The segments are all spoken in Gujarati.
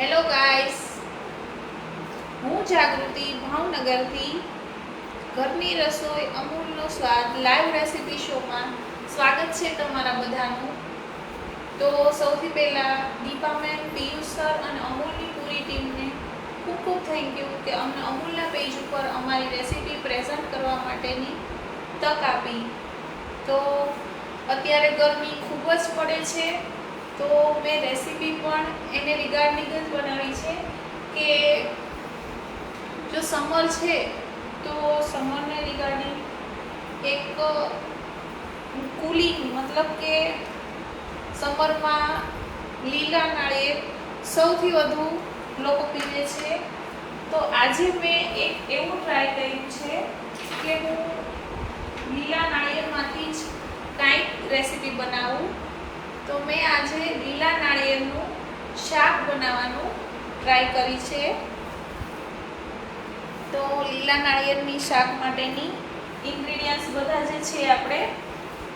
હેલો ગાઈસ, હું જાગૃતિ ભાવનગરથી ઘરની રસોઈ અમૂલનો સ્વાદ લાઈવ રેસીપી શોમાં સ્વાગત છે તમારા બધાનું. તો સૌથી પહેલાં દીપા મેમ, પિયુષ સર અને અમૂલની પૂરી ટીમને ખૂબ ખૂબ થેન્ક યુ કે અમને અમૂલના પેજ ઉપર અમારી રેસીપી પ્રેઝન્ટ કરવા માટેની તક આપી. તો અત્યારે ગરમી ખૂબ જ પડે છે, તો મેં રેસીપી પણ એને રિગાર્ડિંગ જ બનાવી છે કે જો સમર છે તો સમરને રિગાર્ડિંગ એક કુલિંગ, મતલબ કે સમરમાં લીલા નાળિયેર સૌથી વધુ લોકો પીવે છે. તો આજે મેં એક એવું ટ્રાય કર્યું છે કે હું લીલા નાળિયેરમાંથી જ કાંઈક રેસીપી બનાવું. તો મેં આજે લીલા નાળિયેરનું શાક બનાવવાનું ટ્રાય કરી છે. તો લીલા નાળિયેરની શાક માટેની ઇન્ગ્રેડિયન્ટ્સ બધા જે છે આપણે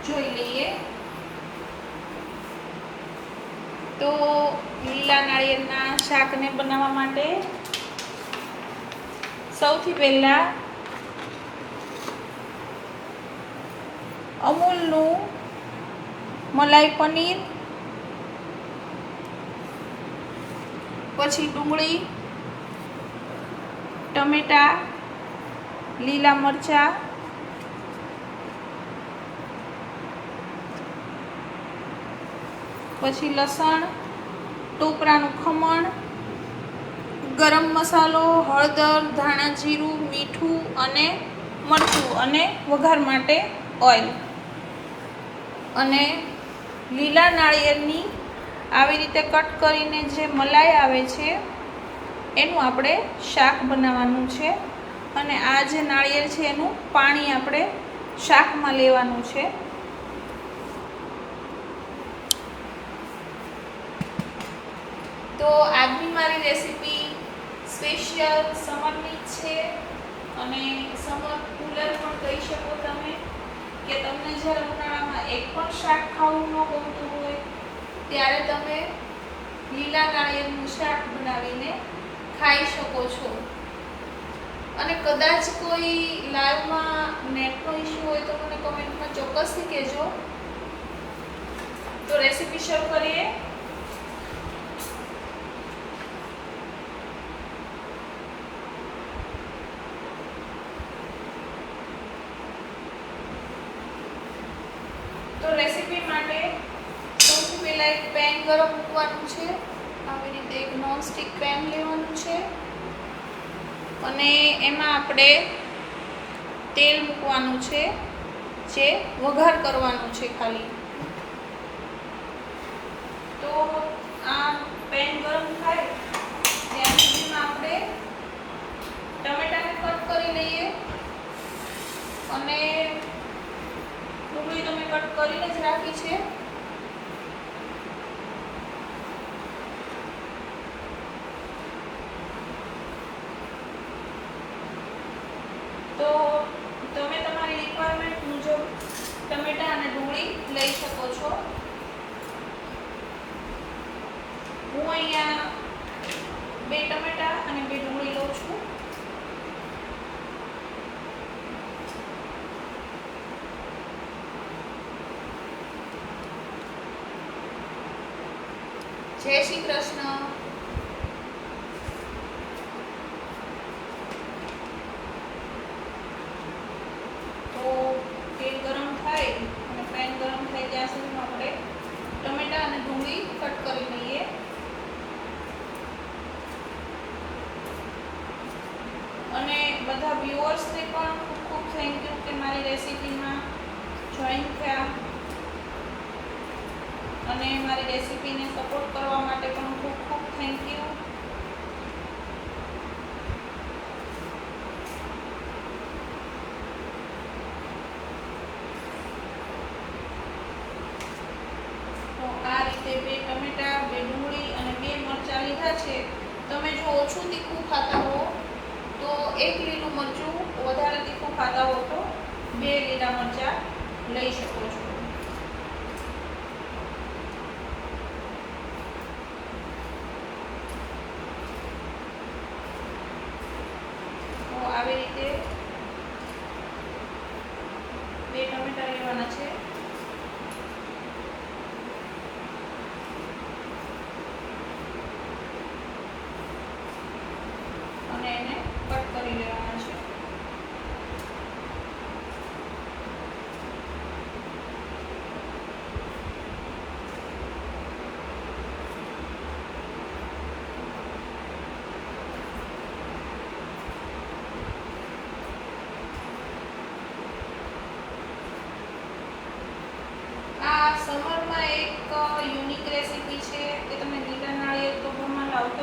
જોઈ લઈએ. તો લીલા નાળિયેરના શાકને બનાવવા માટે સૌથી પહેલાં અમૂલનું મલાઈ પનીર, પછી ડુંગળી, ટમેટા, લીલા મરચાં, પછી લસણ, ટોપરાનું ખમણ, ગરમ મસાલો, હળદર, ધાણા જીરું, મીઠું અને મરચું અને વઘાર માટે ઓઇલ. અને લીલા નાળિયેરની આવી રીતે કટ કરીને જે મલાઈ આવે છે એનું આપણે શાક બનાવવાનું છે. અને આ જે નાળિયેર છે એનું પાણી આપણે શાકમાં લેવાનું છે. તો આજની મારી રેસીપી સ્પેશિયલ સમરની જ છે. અને સમર કુલર પણ કહી શકો તમે, કે તમને જ્યારે ઉનાળામાં એક પણ શાક ખાવું ન ગમતું હોય ત્યારે તમે લીલા નાળિયેરનું શાક બનાવીને ખાઈ શકો છો. અને કદાચ કોઈ લાઈવમાં નેટનો ઇશ્યુ હોય તો મને કમેન્ટમાં ચોક્કસથી કહેજો. તો રેસીપી શરૂ કરીએ. તો રેસીપી માટે સૌથી પહેલાં એક પેન ગરમ મૂકવાનું છે. આવી રીતે એક નોનસ્ટિક પેન લેવાનું છે અને એમાં આપણે તેલ મૂકવાનું છે, જે વઘાર કરવાનું છે ખાલી. તો આ પેન ગરમ થાય ત્યાં સુધીમાં આપણે ટમેટાને કટ કરી લઈએ. અને ડુંગળી તમે કટ કરીને જ રાખી છે. તો તમે તમારી રિક્વાયરમેન્ટ મુજબ ટમેટા અને ડુંગળી લઈ શકો છો. હું અહીંયા 2 ટમેટા અને 2 ડુંગળી લઉં છું. જય શ્રી કૃષ્ણ. તો તેલ ગરમ થાય અને પેન ગરમ થાય ત્યાં સુધીમાં આપણે ટમેટા અને ડુંગળી કટ કરી લઈએ. અને બધા વ્યુઅર્સને પણ ખૂબ ખૂબ થેન્ક યુ કે મારી રેસીપીમાં જોઈન થયા અને મારી રેસીપીને સપોર્ટ કરવા માટે પણ ખૂબ ખૂબ થેન્ક યુ. તો આ રીતે 2 ટમેટા, 2 ડુંગળી અને 2 મરચાં લીધા છે. તમે જો ઓછું તીખું ખાતા હો તો 1 લીલું મરચું, વધારે તીખું ખાતા હો તો 2 લીલા મરચાં લઈ શકો છો.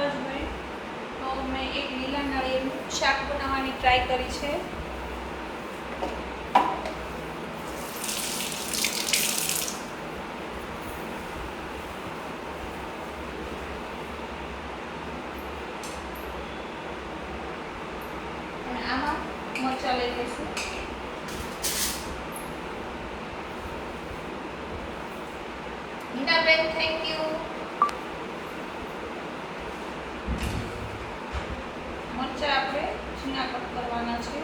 પંકજભાઈ. તો મેં એક લીલા નાળિયેરનું શાક બનાવવાની ટ્રાય કરી છે. અને આમાં મરચાં લઈ લઈશું. હિનાબેન થેન્ક યુ. મરચાં આપણે ઝીણા કટ કરવાના છે.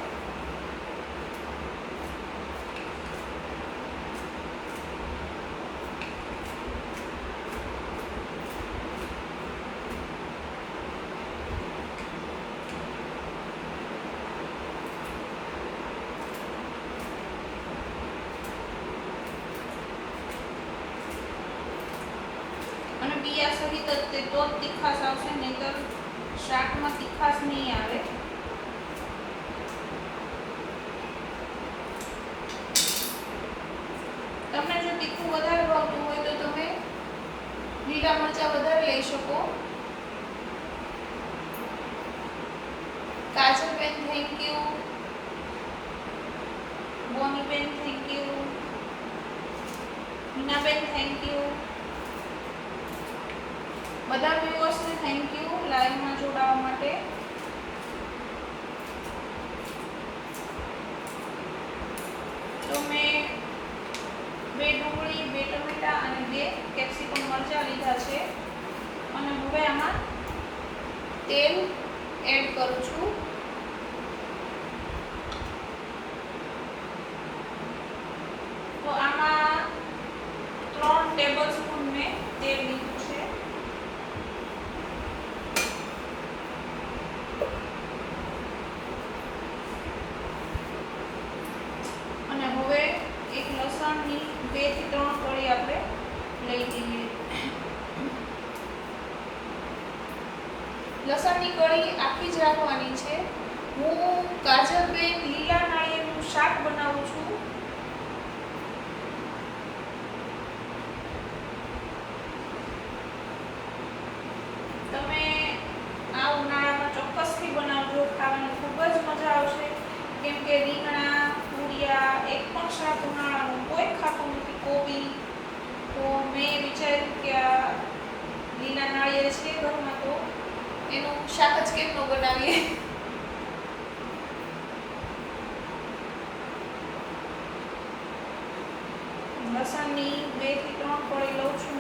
અને બીયા સહિત જ તે તો જ તીખાશ આવશે, નહીંતર શાકમાં તીખાશ નહીં આવે. તમને જો તીખું વધારે ભાવતું હોય તો તમે લીલા મરચાં વધારે લઈ શકો. Kajalben thank you. Boniben thank you. Meenaben thank you. બધા વ્યુઅર્સને થેન્ક યુ લાઈવમાં જોડાવા માટે. તો મેં 2 ડુંગળી, 2 ટમેટા અને 2 કેપ્સિકમ મરચાં લીધા છે. અને હવે આમાં તેલ એડ કરું છું. તો આમાં 3 ટેબલસ્પૂન મેં તેલ લીધું છે. અને હવે એક લસણની 2 થી 3 કળી આપણે લઈ લઈએ. લસણની કળી આખી જ રાખવાની છે. હું કાજલબેન લીલા નાળિયેરનું શાક બનાવું છું. તમે આ ઉનાળામાં ચોક્કસથી બનાવજો. ખાવાની ખૂબ જ મજા આવશે. કેમ કે રીંગણા, પૂરિયા, એક પણ શાક ઉનાળાનું કોઈ ખાતું નથી, કોબી. તો મેં વિચાર્યું કે આ લીલા નાળિયેર છે ઘરમાં, તો એનું શાક જ કેમ ન બનાવીએ. લસણની 2 થી 3 કળી લઉં છું.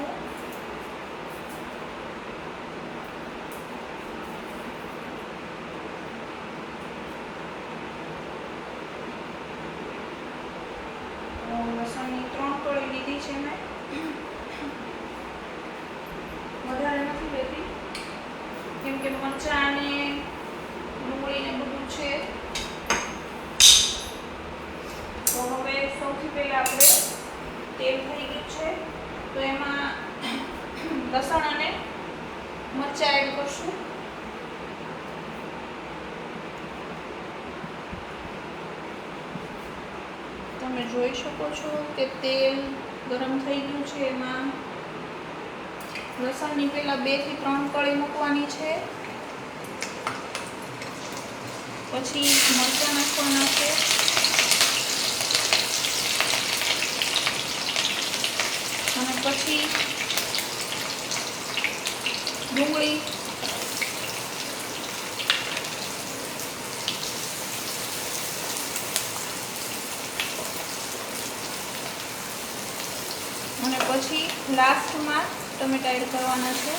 લસણની 3 કળી લીધી છે મેં. વધારે નથી લેતી કેમ કે મરચાં અને ડુંગળી ને બધું છે. તો હવે સૌથી પહેલા આપણે તેલ થઈ ગયું છે, તો એમાં લસણ અને મરચાં એડ કરશું. તમે જોઈ શકો છો કે તેલ ગરમ થઈ ગયું છે. એમાં લસણની પહેલા 2 થી 3 કળી મૂકવાની છે. પછી મરચાં નાખવાના છે. અને પછી ડુંગળી. અને પછી લાસ્ટમાં ટમેટા એડ કરવાના છે.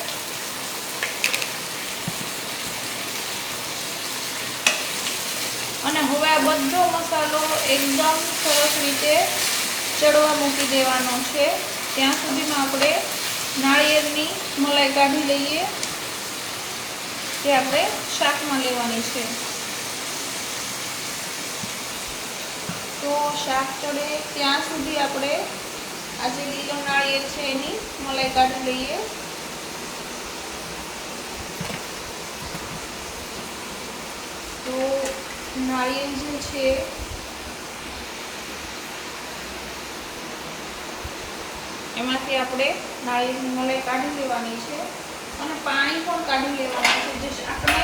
અને હવે આ બધો મસાલો એકદમ સરસ રીતે ચડવા મૂકી દેવાનો છે. ત્યાં સુધીમાં આપણે નાળિયેરની મલાઈ કાઢી લઈએ, જે આપણે શાકમાં લેવાની છે. તો શાક ચડે ત્યાં સુધી આપણે આ જે લીલો નાળિયેર છે એની મલાઈ કાઢી લઈએ. તો નાળિયેર જે છે એમાંથી આપણે નાળિયેરની મલાઈ કાઢી લેવાની છે. અને પાણી પણ કાઢી લેવાનું છે. જે શાકને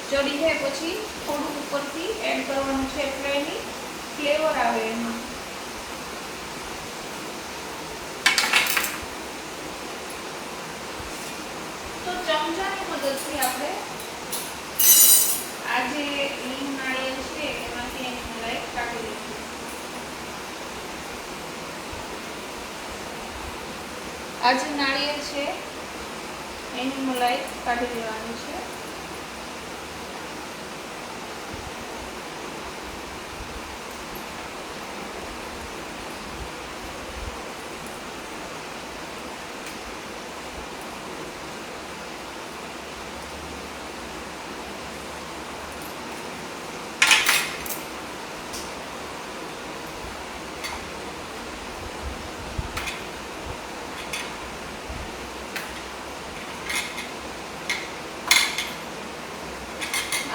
ચડી જાય પછી થોડું ઉપરથી એડ કરવાનું છે એટલે એની ફ્લેવર આવે એમાં. તો ચમચાની મદદથી આપણે આ જે લીલું નાળિયેર છે એમાંથી એની મલાઈ કાઢી લઈશું. આ જે નાળિયેર છે એની મલાઈ કાઢી લેવાની છે.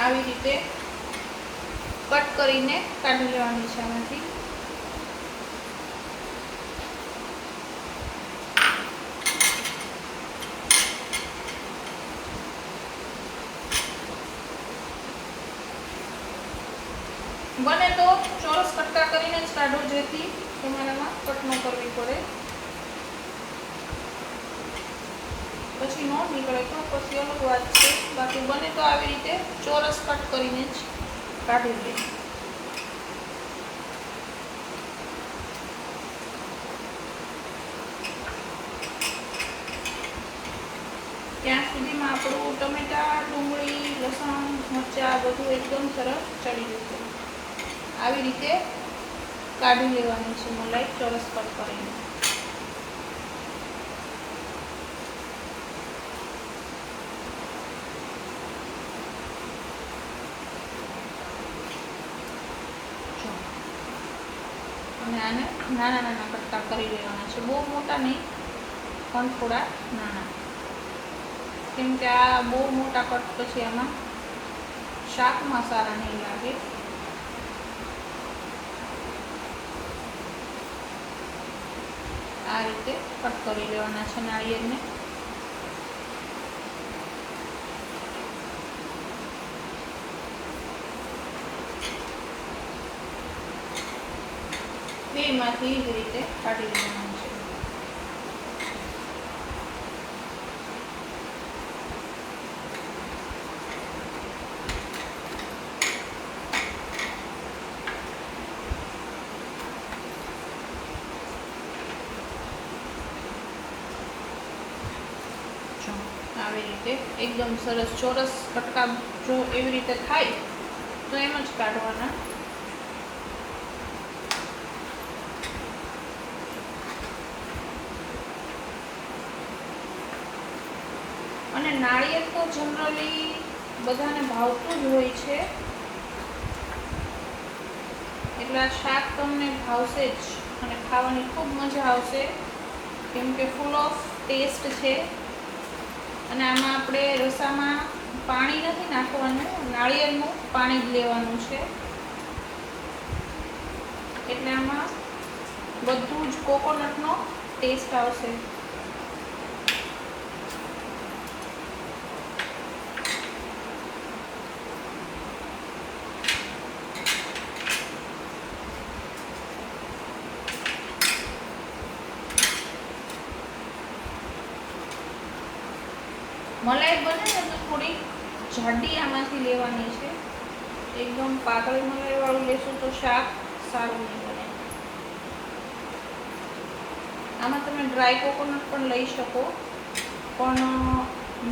આવી રીતે કટ કરીને કાઢી લેવાની છે આમાંથી. બને તો ચોરસ કટકા કરીને જ કાઢો જેથી તમારામાં કટ ન કરવી પડે. પછી ન નીકળે તો પછી અલગ વાત છે. બાકી બને તો આવી રીતે ચોરસ કટ કરીને જ કાઢી લે. ત્યાં સુધીમાં આપણું ટમેટા, ડુંગળી, લસણ, મરચાં બધું એકદમ સરસ ચડી જશે. આવી રીતે કાઢી લેવાની છે મલાઈ ચોરસ કટ કરીને. અને આને નાના નાના કટકા કરી લેવાના છે. બહુ મોટા નહીં પણ થોડા નાના, કેમ કે આ બહુ મોટા કટ પછી આમાં શાકમાં સારા નહીં લાગે. આ રીતે કટ કરી લેવાના છે નાળિયેરને. બેમાંથી જ રીતે કાઢી લેવાનું છે. આવી રીતે એકદમ સરસ ચોરસ કટકા જો એવી રીતે થાય તો એમ જ કાઢવાના. અને નાળિયેર તો જનરલી બધાને ભાવતું જ હોય છે એટલે આ શાક તમને ભાવશે જ અને ખાવાની ખૂબ મજા આવશે, કેમ કે ફૂલ ઓફ ટેસ્ટ છે. અને આમાં આપણે રસામાં પાણી નથી નાખવાનું, નાળિયેરનું પાણી જ લેવાનું છે એટલે આમાં બધું જ કોકોનટનો ટેસ્ટ આવશે. મલાઈ બને ને તો થોડી જાડી આમાંથી લેવાની છે. એકદમ પાતળી મલાઈ વાળું લેશું તો શાક સારું નહીં બને. આમાં તમે ડ્રાય કોકોનટ પણ લઈ શકો, પણ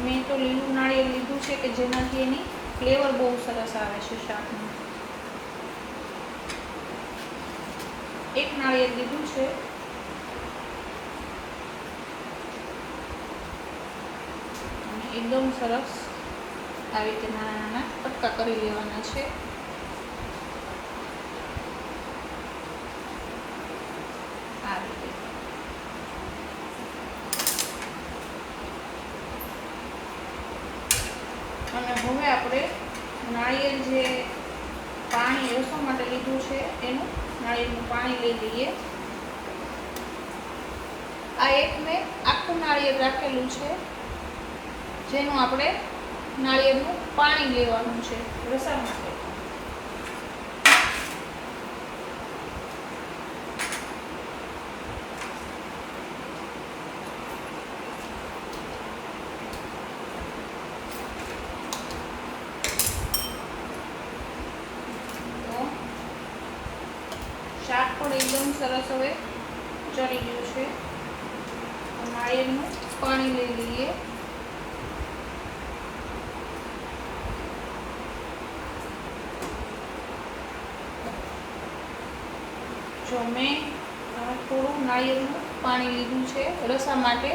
મેં તો લીલું નાળિયેર લીધું છે કે જેનાથી એની ફ્લેવર બહુ સરસ આવે છે શાકનું. એક નાળિયેર લીધું છે. એકદમ સરસ આવી રીતે નાના નાના કટકા કરી લેવાના છે. આ રીતે અને હવે આપણે નાળિયેર જે પાણી રસો માટે લીધું છે એનું નાળિયેરનું પાણી લઈ લઈએ. આ એક મેં આખું નાળિયેર રાખેલું છે જેનું આપણે નાળિયેરનું પાણી લેવાનું છે રસા માટે. શાક પણ એકદમ સરસ હવે ચડી ગયું છે. નાળિયેરનું પાણી લઈ લઈએ. જો મેં થોડું નાળિયેરનું પાણી લીધું છે રસા માટે.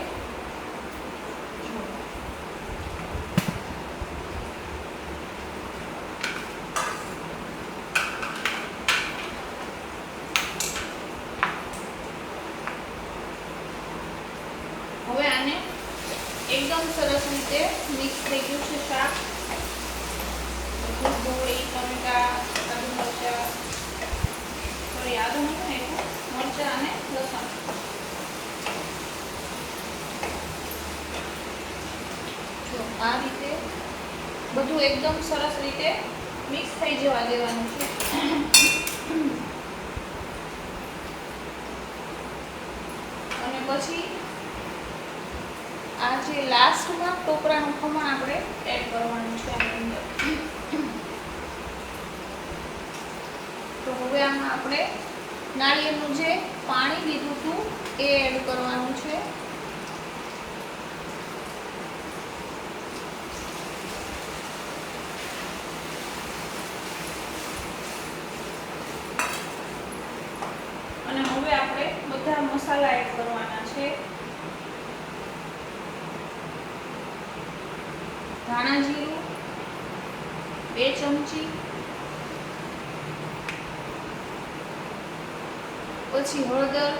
હવે આને એકદમ સરસ રીતે મિક્સ થઈ ગયું છે શાક. ડુંગળી, ટમેટા, આદુ મરચાં, સોરી આદુ નથી મરચાં અને લસણ. જો આ રીતે બધું એકદમ સરસ રીતે મિક્સ થઈ જવા દેવાનું છે. અને પછી આ જે લાસ્ટમાં ટોપરાનું ખમણ આપણે એડ કરવાનું છે આની અંદર. તો હવે આમાં આપણે નાળિયેરનું જે પાણી લીધું હતું એ એડ કરવાનું છે. અને હવે આપણે બધા મસાલા એડ કરવાના છે. ધાણા જીરું 2 ચમચી, પછી હળદર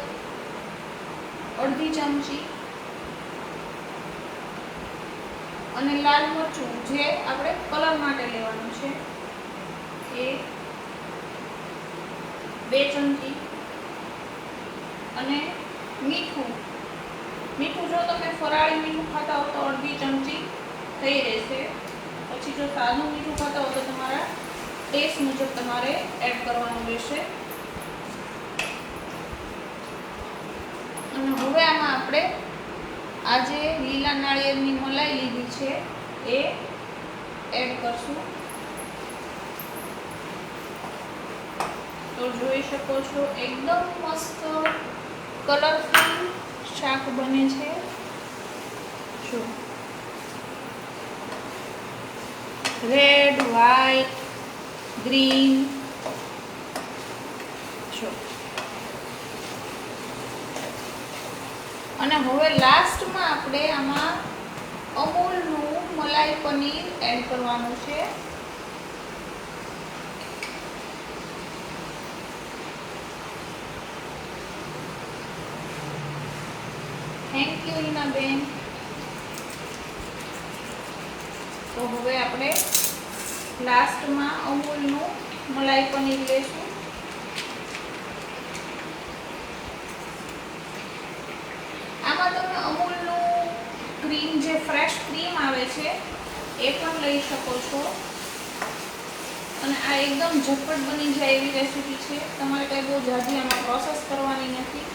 અડધી ચમચી અને લાલ મરચું જે આપણે કલર માટે લેવાનું છે એ 2 ચમચી અને મીઠું જો તમે ફરાળી મીઠું ખાતા હો તો અડધી ચમચી થઈ રહેશે. પછી જો સાદું મીઠું ખાતા હો તો તમારા ટેસ્ટ મુજબ તમારે એડ કરવાનું રહેશે. અને હવે આમાં આપણે આ જે લીલા નાળિયેરની મલાઈ લીધી છે એ એડ કરશું. તો જોઈ શકો છો એકદમ મસ્ત કલરફુલ શાક બને છે. જો રેડ, વ્હાઈટ, ગ્રીન. જો અને હવે લાસ્ટમાં આપણે આમાં અમૂલનું મલાઈ પનીર એડ કરવાનું છે. થેન્ક યુ હિનાબેન. તો હવે આપણે લાસ્ટમાં અમૂલનું મલાઈ પનીર લેશું. આમાં તમે અમૂલનું ક્રીમ જે ફ્રેશ ક્રીમ આવે છે એ પણ લઈ શકો છો. અને આ એકદમ ઝટપટ બની જાય એવી રેસીપી છે. તમારે કંઈ બહુ ઝાઝી આમાં પ્રોસેસ કરવાની નથી.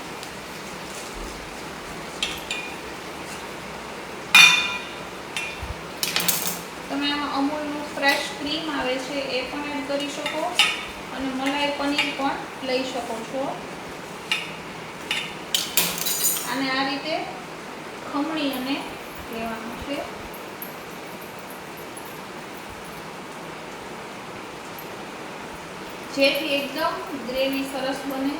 તમે આમાં અમૂલનું ફ્રેશ ક્રીમ આવે છે એ પણ એડ કરી શકો અને મલાઈ પનીર પણ લઈ શકો છો. અને આ રીતે ખમણી અને લેવાનું છે. જેથી એકદમ ગ્રેવી સરસ બને.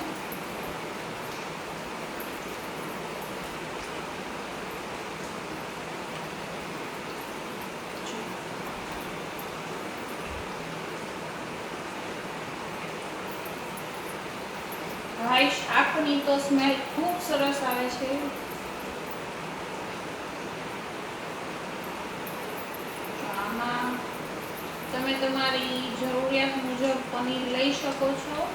ભાઈ શાકની તો સ્મેલ ખૂબ સરસ આવે છે. આમાં તમે તમારી જરૂરિયાત મુજબ પનીર લઈ શકો છો.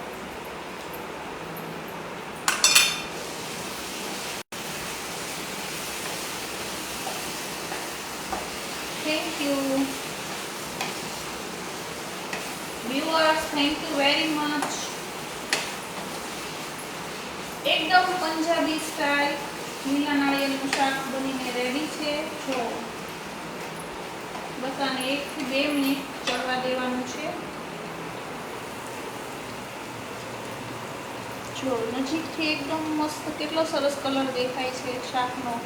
Thank you viewers, thank you very much. એકદમ પંજાબી સ્ટાઇલ લીલા નાળિયેરનું શાક બનીને રેડી છે. જો બસ આને 1 થી 2 મિનિટ ચડવા દેવાનું છે. જો નજીકથી એકદમ મસ્ત કેટલો સરસ કલર દેખાય છે શાકનો.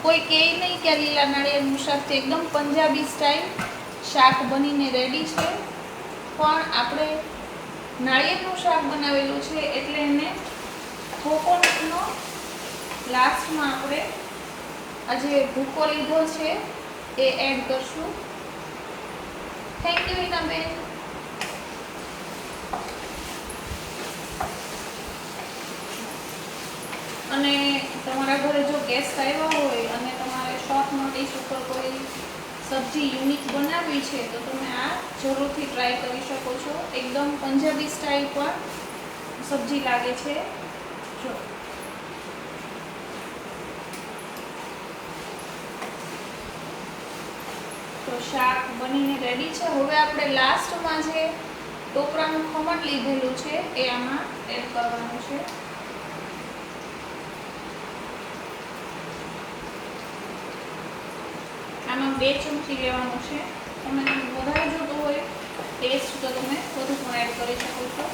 કોઈ કહે નહીં કે લીલા નાળિયેરનું શાક છે. એકદમ પંજાબી સ્ટાઇલ શાક બનીને રેડી છે. પણ આપણે નાળિયેરનું શાક બનાવેલું છે એટલે એને કોકોનટનો લાસ્ટમાં આપણે આ જે ભૂકો લીધો છે એ એડ કરશું. થેન્ક યુ હિનાબેન. અને તમારા ઘરે જો ગેસ્ટ આવ્યા હોય અને તમારે શોર્ટ નોટિસ ઉપર કોઈ સબ્જી યુનિક બનાવવી છે તો તમે આ જરૂરથી ટ્રાય કરી શકો છો. એકદમ પંજાબી સ્ટાઇલ પર સબ્જી લાગે છે. જો તો શાક બનીને રેડી છે. હવે આપણે લાસ્ટમાં જે ટોપરાનું ખમણ લીધેલું છે એ આમાં એડ કરવાનું છે. આમાં 2 ચમચી લેવાનું છે. તમે વધારે જોતું હોય ટેસ્ટ તો તમે વધુ પણ એડ કરી શકો છો.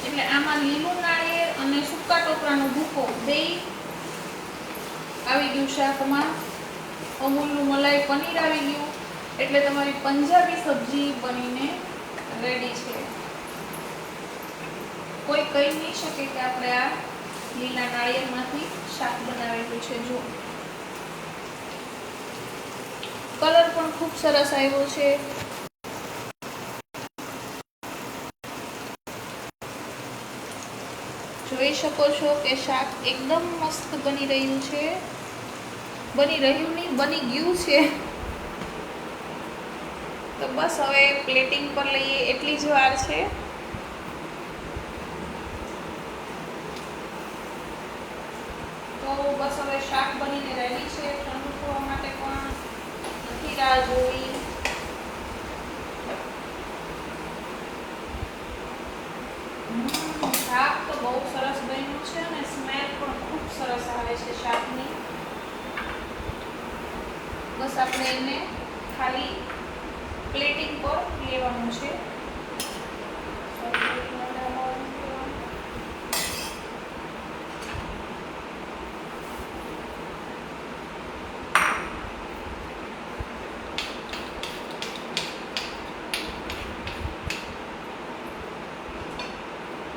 એટલે આમાં લીલું નાળિયેર અને સૂકા ટોપરાનો ભૂકો બેય આવી ગયું શાકમાં. અમૂલનું મલાઈ પનીર આવી ગયું. એટલે તમારી પંજાબી સબ્જી બનીને રેડી છે. કોઈ કહી નહીં શકે કે આપણે આ લીલા નાળિયેરમાંથી શાક બનાવેલું છે. જો કલર પણ ખૂબ સરસ આવ્યો છે. જોઈ શકો છો કે શાક એકદમ મસ્ત બની રહ્યું છે. બની રહ્યું નહીં, બની ગયું છે. તો બસ હવે પ્લેટિંગ પર લઈએ એટલી જ વાર છે. તો બસ હવે શાક બનીને રેડી છે. ઠંડુ થવા માટે પણ નથી રાહ જોઈ. શાક તો બહુ સરસ બન્યું છે અને સ્મેલ પણ ખૂબ સરસ આવે છે શાકની. બસ આપણે એને ખાલી પ્લેટિંગ પર લેવાનું છે.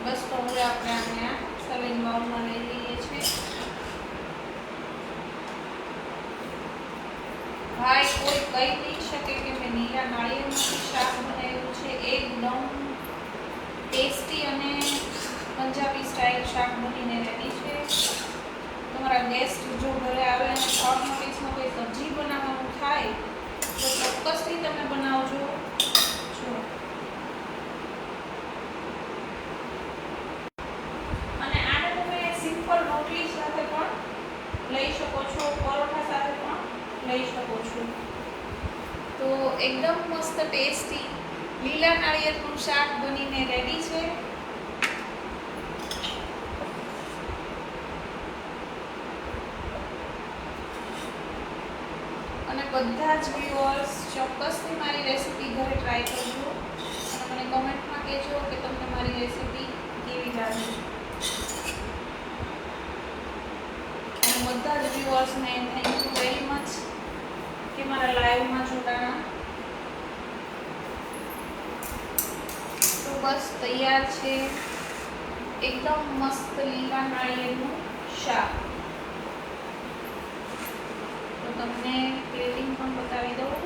બસ તો હવે આપણે આને આ સર્વિંગ બાઉલમાં લઈ લઈએ છીએ. ભાઈ કોઈ કહી નહીં શકે કે મેં લીલા નાળિયેરનું શાક બનાવ્યું છે. એકદમ ટેસ્ટી અને પંજાબી સ્ટાઇલ શાક બનીને રેડી છે. તમારા ગેસ્ટ જો ઘરે આવે અને શોર્ટ નોટિસમાં કોઈ સબ્જી બનાવવાનું થાય તો ચોક્કસથી તમે બનાવજો. જો અને આને તમે સિમ્પલ રોટલી સાથે પણ લઈ શકો છો, પરોઠા સાથે પણ લઈ શકો છો. તો એકદમ મસ્ત ટેસ્ટી લીલા નાળિયેરનું શાક બનીને રેડી છે. અને બધા જ વ્યુઅર્સ ચોક્કસથી મારી રેસીપી ઘરે ટ્રાય કરજો અને મને કમેન્ટમાં કહેજો કે તમને મારી રેસીપી કેવી લાગી. અને બધા જ વ્યુઅર્સને થેન્ક યુ વેરી મચ કે મારા લાઈવમાં જોડાણા. તો બસ તૈયાર છે એકદમ મસ્ત લીલા નાળિયેરનું શાક. તો તમને પ્લેટિંગ પણ બતાવી દઉં.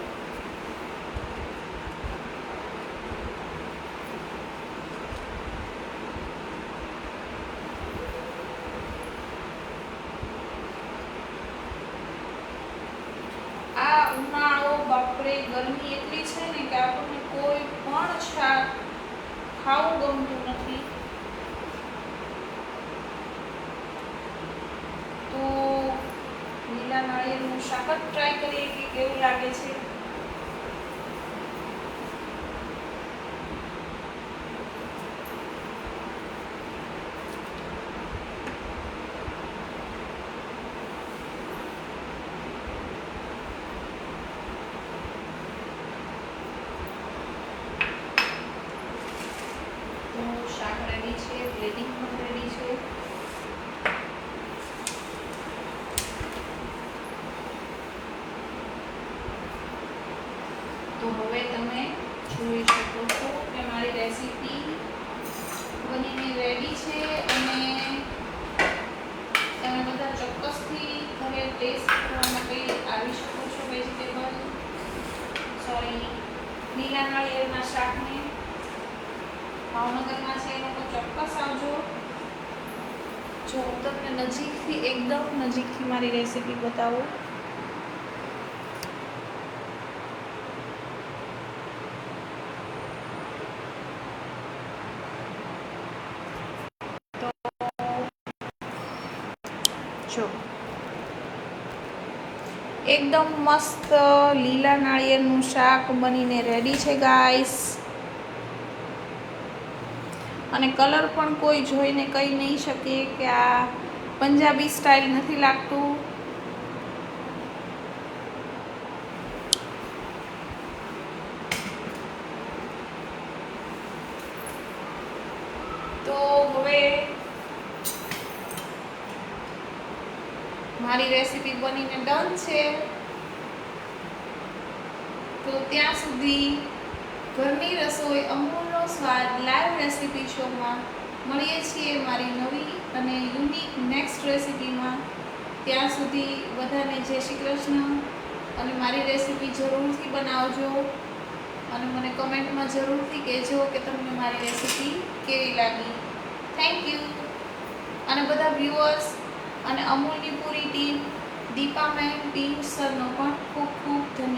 આ ઉનાળો બાપરે ગરમી એટલી છે ને કે આપણને કોઈ પણ શાક ખાવું ગમતું નથી. તો લીલા નાળિયેરનું શાક જ ટ્રાય કરીએ કે કેવું લાગે છે. તો શાક રેડી છે, પ્લેટિંગ પણ રેડી છે. તો હવે તમે જોઈ શકો છો કે મારી રેસીપી બનીને રેડી છે અને તમે બધા ચોક્કસથી ઘરે ટેસ્ટ કરવા માટે આવી શકો છો. લીલા નાળિયેરના શાકને ભાવનગરમાં છે એ લોકો ચોક્કસ આવજો. જો હું તમને નજીકથી એકદમ નજીકથી મારી રેસીપી બતાવું જો એકદમ મસ્ત લીલા નાળિયેરનું શાક બનીને રેડી છે ગાઈસ. અને કલર પણ કોઈ જોઈને કહી નહીં શકે કે આ પંજાબી સ્ટાઇલ નથી લાગતું. તો હવે મારી રેસીપી બનીને ડન છે. તો ત્યાં સુધી ઘરની રસોઈ અમૂલનો સ્વાદ લાઈવ રેસીપી શોમાં મળીએ છીએ મારી નવી અને યુનિક નેક્સ્ટ રેસીપીમાં. ત્યાં સુધી બધાને જય શ્રી કૃષ્ણ. અને મારી રેસીપી જરૂરથી બનાવજો અને મને કમેન્ટમાં જરૂરથી કહેજો કે તમને મારી રેસીપી કેવી લાગી. Thank you. અને બધા વ્યુઅર્સ અને અમૂલની પૂરી ટીમ, દીપા મેમ, પિયુષ